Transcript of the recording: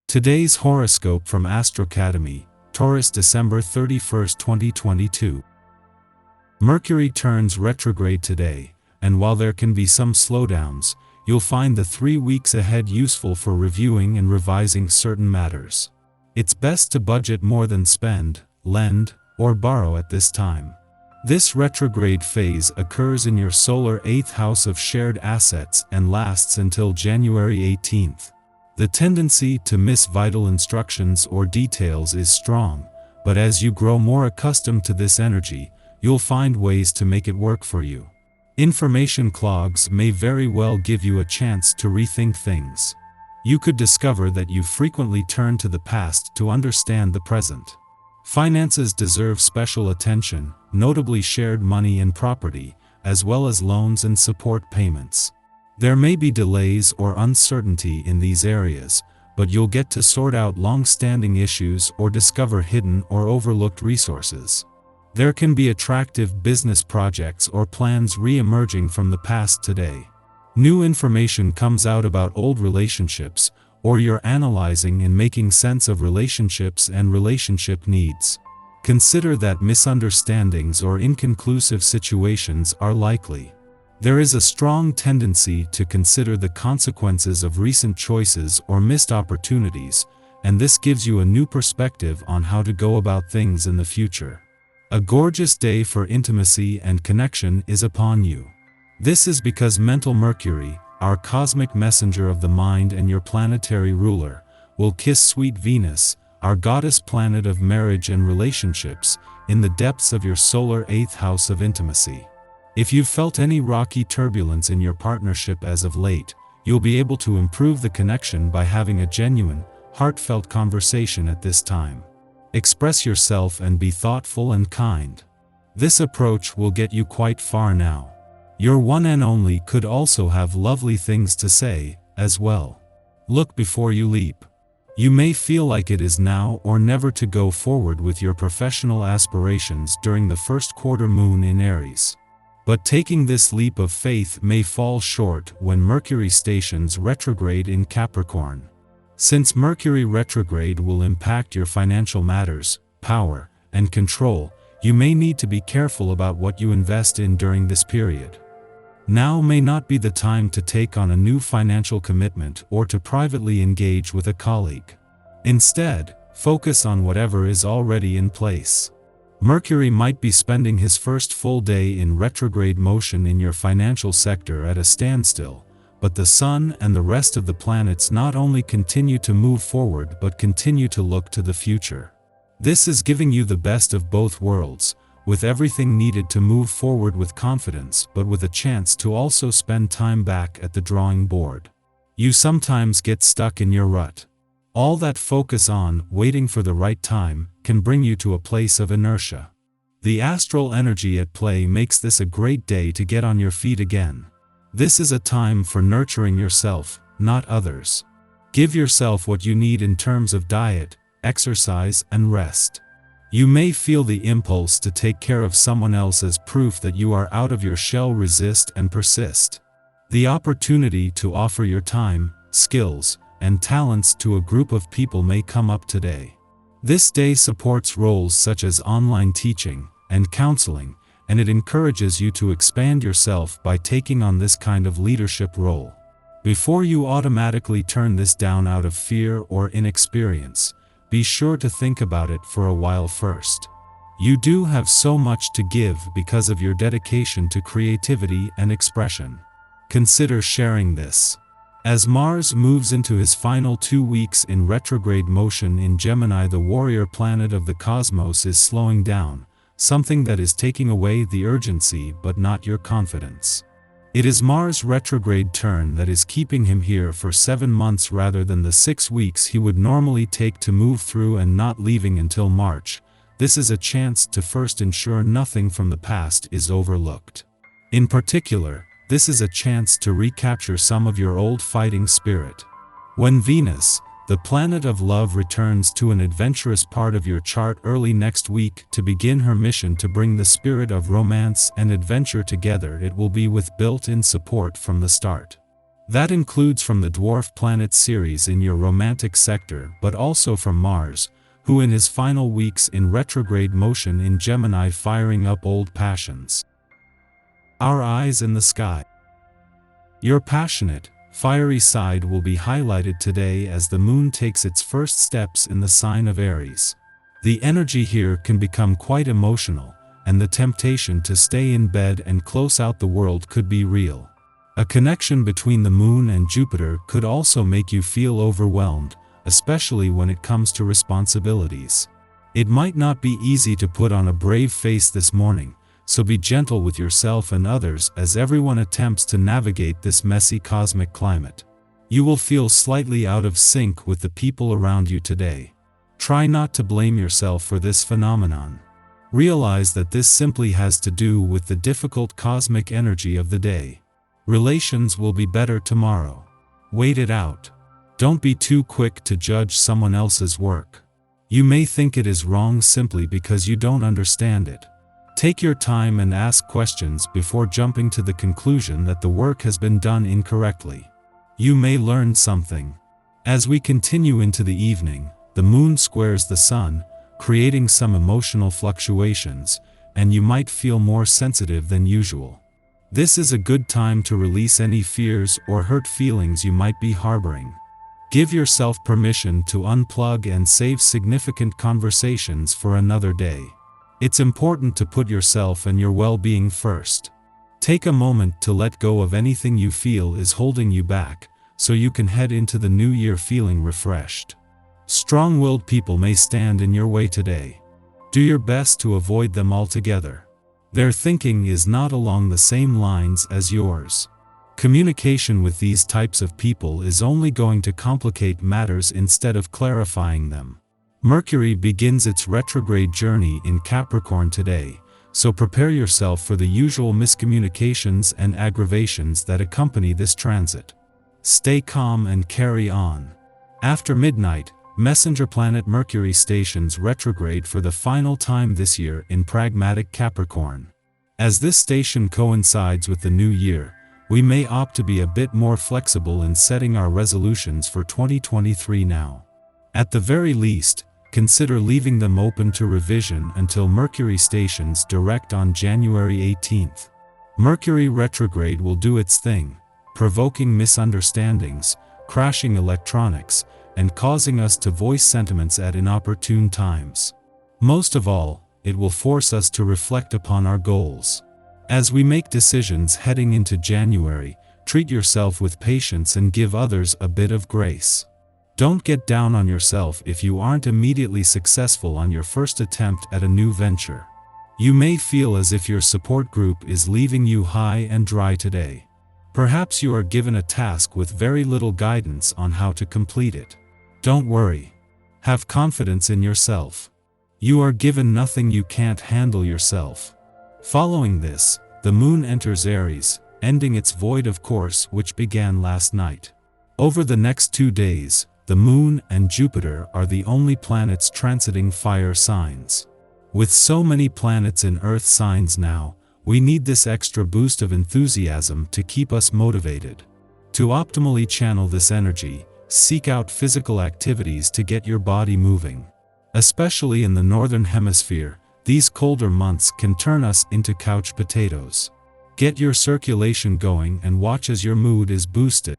Today's horoscope from Astrocademy, Taurus, December 31, 2022. Mercury turns retrograde today, and while there can be some slowdowns, you'll find the 3 weeks ahead useful for reviewing and revising certain matters. It's best to budget more than spend, lend, or borrow at this time. This retrograde phase occurs in your solar 8th house of shared assets and lasts until January 18th. The tendency to miss vital instructions or details is strong, but as you grow more accustomed to this energy, you'll find ways to make it work for you. Information clogs may very well give you a chance to rethink things. You could discover that you frequently turn to the past to understand the present. Finances deserve special attention, notably shared money and property, as well as loans and support payments. There may be delays or uncertainty in these areas, but you'll get to sort out long-standing issues or discover hidden or overlooked resources. There can be attractive business projects or plans re-emerging from the past today. New information comes out about old relationships, or you're analyzing and making sense of relationships and relationship needs. Consider that misunderstandings or inconclusive situations are likely. There is a strong tendency to consider the consequences of recent choices or missed opportunities, and this gives you a new perspective on how to go about things in the future. A gorgeous day for intimacy and connection is upon you. This is because mental Mercury, our cosmic messenger of the mind and your planetary ruler, will kiss sweet Venus, our goddess planet of marriage and relationships, in the depths of your solar 8th house of intimacy. If you've felt any rocky turbulence in your partnership as of late, you'll be able to improve the connection by having a genuine, heartfelt conversation at this time. Express yourself and be thoughtful and kind. This approach will get you quite far now. Your one and only could also have lovely things to say, as well. Look before you leap. You may feel like it is now or never to go forward with your professional aspirations during the first quarter moon in Aries. But taking this leap of faith may fall short when Mercury stations retrograde in Capricorn. Since Mercury retrograde will impact your financial matters, power, and control, you may need to be careful about what you invest in during this period. Now may not be the time to take on a new financial commitment or to privately engage with a colleague. Instead, focus on whatever is already in place. Mercury might be spending his first full day in retrograde motion in your financial sector at a standstill, but the Sun and the rest of the planets not only continue to move forward but continue to look to the future. This is giving you the best of both worlds, with everything needed to move forward with confidence but with a chance to also spend time back at the drawing board. You sometimes get stuck in your rut. All that focus on waiting for the right time can bring you to a place of inertia. The astral energy at play makes this a great day to get on your feet again. This is a time for nurturing yourself, not others. Give yourself what you need in terms of diet, exercise, and rest. You may feel the impulse to take care of someone else as proof that you are out of your shell. Resist and persist. The opportunity to offer your time, skills, and talents to a group of people may come up today. This day supports roles such as online teaching and counseling, and it encourages you to expand yourself by taking on this kind of leadership role. Before you automatically turn this down out of fear or inexperience, be sure to think about it for a while first. You do have so much to give because of your dedication to creativity and expression. Consider sharing this. As Mars moves into his final 2 weeks in retrograde motion in Gemini, the warrior planet of the cosmos is slowing down, something that is taking away the urgency but not your confidence. It is Mars' retrograde turn that is keeping him here for 7 months rather than the 6 weeks he would normally take to move through and not leaving until March. This is a chance to first ensure nothing from the past is overlooked. In particular, this is a chance to recapture some of your old fighting spirit. When Venus, the planet of love, returns to an adventurous part of your chart early next week to begin her mission to bring the spirit of romance and adventure together, it will be with built-in support from the start. That includes from the dwarf planet Ceres in your romantic sector, but also from Mars, who in his final weeks in retrograde motion in Gemini, firing up old passions. Our eyes in the sky. Your passionate, fiery side will be highlighted today as the moon takes its first steps in the sign of Aries. The energy here can become quite emotional, and the temptation to stay in bed and close out the world could be real. A connection between the moon and Jupiter could also make you feel overwhelmed, especially when it comes to responsibilities. It might not be easy to put on a brave face this morning, so be gentle with yourself and others as everyone attempts to navigate this messy cosmic climate. You will feel slightly out of sync with the people around you today. Try not to blame yourself for this phenomenon. Realize that this simply has to do with the difficult cosmic energy of the day. Relations will be better tomorrow. Wait it out. Don't be too quick to judge someone else's work. You may think it is wrong simply because you don't understand it. Take your time and ask questions before jumping to the conclusion that the work has been done incorrectly. You may learn something. As we continue into the evening, the moon squares the sun, creating some emotional fluctuations, and you might feel more sensitive than usual. This is a good time to release any fears or hurt feelings you might be harboring. Give yourself permission to unplug and save significant conversations for another day. It's important to put yourself and your well-being first. Take a moment to let go of anything you feel is holding you back, so you can head into the new year feeling refreshed. Strong-willed people may stand in your way today. Do your best to avoid them altogether. Their thinking is not along the same lines as yours. Communication with these types of people is only going to complicate matters instead of clarifying them. Mercury begins its retrograde journey in Capricorn today, so prepare yourself for the usual miscommunications and aggravations that accompany this transit. Stay calm and carry on. After midnight, messenger planet Mercury stations retrograde for the final time this year in pragmatic Capricorn. As this station coincides with the new year, we may opt to be a bit more flexible in setting our resolutions for 2023 now. At the very least, consider leaving them open to revision until Mercury stations direct on January 18th. Mercury retrograde will do its thing, provoking misunderstandings, crashing electronics, and causing us to voice sentiments at inopportune times. Most of all, it will force us to reflect upon our goals. As we make decisions heading into January, treat yourself with patience and give others a bit of grace. Don't get down on yourself if you aren't immediately successful on your first attempt at a new venture. You may feel as if your support group is leaving you high and dry today. Perhaps you are given a task with very little guidance on how to complete it. Don't worry. Have confidence in yourself. You are given nothing you can't handle yourself. Following this, the moon enters Aries, ending its void of course which began last night. Over the next 2 days, the moon and Jupiter are the only planets transiting fire signs. With so many planets in earth signs now, we need this extra boost of enthusiasm to keep us motivated. To optimally channel this energy, seek out physical activities to get your body moving. Especially in the northern hemisphere, these colder months can turn us into couch potatoes. Get your circulation going and watch as your mood is boosted.